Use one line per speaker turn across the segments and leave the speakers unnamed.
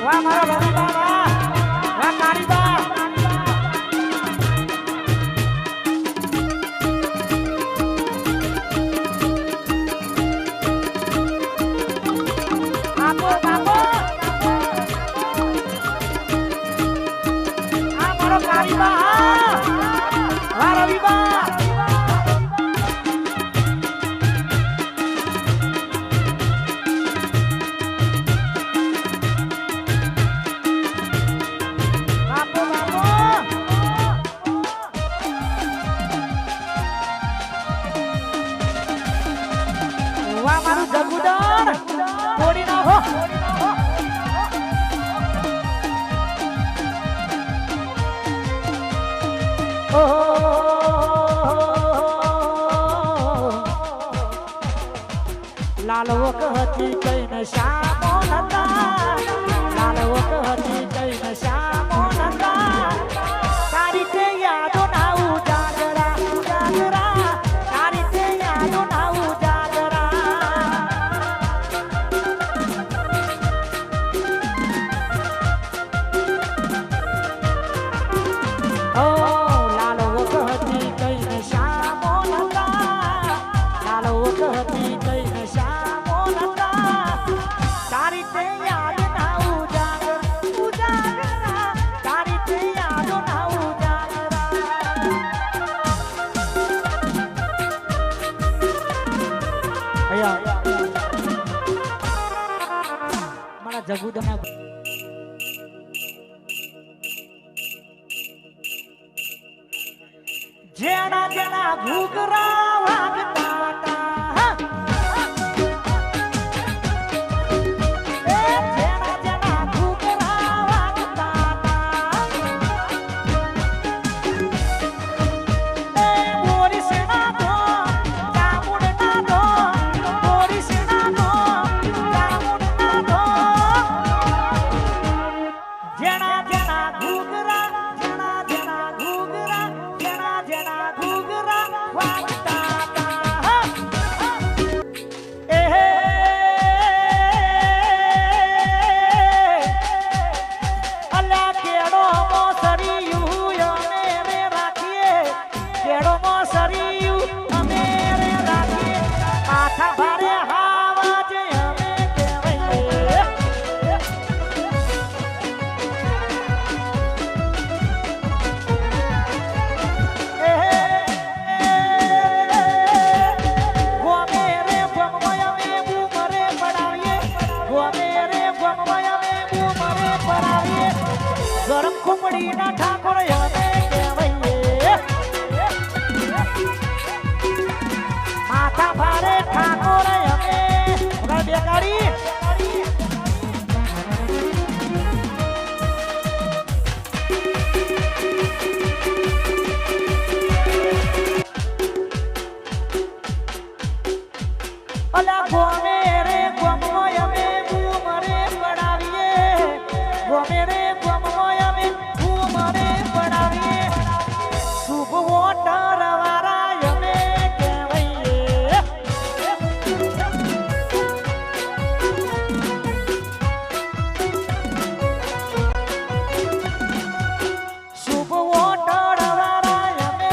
વાહ મારો રવિબા વાહ વાહ કાળીબા આપો બાપો આ મારો કાળીબા વાહ રવિબા જગુદાર થોડી નાખો લાલવો કહતી કઈ નશામો નતા લાલવો કહતી કઈ નશામો નતા તારી તે યાદો ના ઉજાગરા ઉજાગરા તારી તે યાદો ના ઉજાગરા ઓ લાલવો કહતી કઈ નશામો નતા લાલવો કહતી કઈ નશામો નતા તારી તે યાદ ના ઉજાગરા ઉજાગરા તારી તે યાદો ના ઉજાગરા અયા મારા જગુદના જેના જેના ઘૂઘરા વાગતા હતા જેના જેના ઘૂઘરા વાગતા હતા બોરીસ ના દો જામુન ના દો બોરીસ ના દો જામુન ના દો જેના જેના ઘૂઘરા જેના જેના ઘૂઘરા જેના જેના ઘૂઘરા વાગતા હતા અલ્યા કેડો મોસરિયું અમે રે રાખીએ કેડો મોસરિયું અમે રે રાખીએ માથા ભારે હાવા જે અમે કહેવાય ગરમ ખુમડી ના ઠાકોર અમે કહેવાઈએ માથા ભારે ઠાકોર અમે બેકારી અલા ગોમે રે ગોમો અમે બૂમરે પડાવીએ ગોમે રે ગોમો અમે બૂમરે પડાવીએ શુભ વોટર વાળા અમે કહેવાઈએ શુભ વોટર વાળા અમે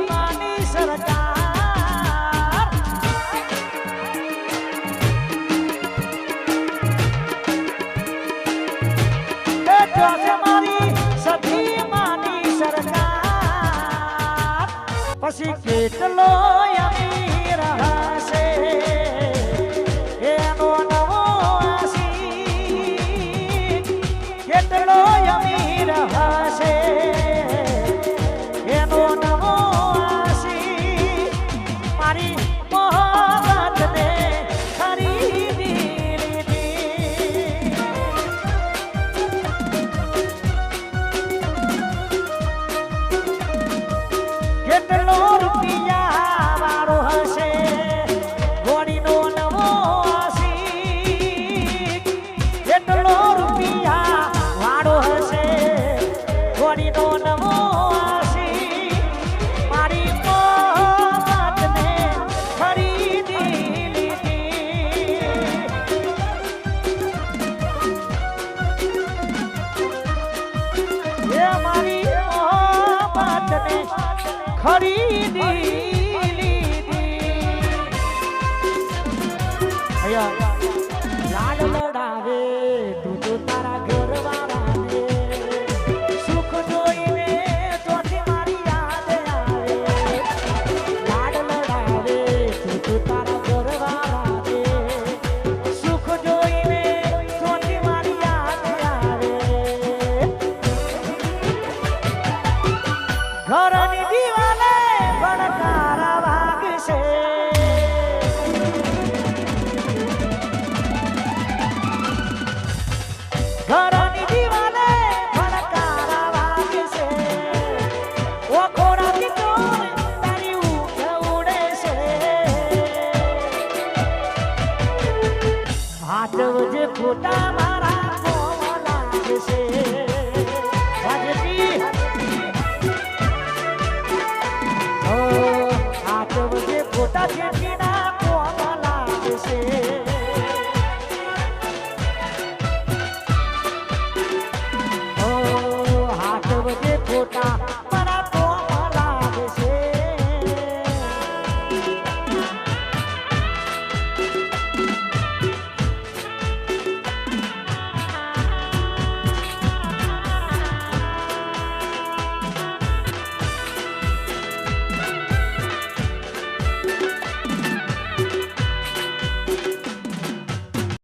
માની સરકાર મારી સધી માની સરકાર પછી કેટલો અમીર હશે એનો નવો આશી કેટલો અમીર હશે એનો નવો આશી મારી મોહબ્બતને ખરીદી લીધી કેટલો રૂપિયા વાળો છોટા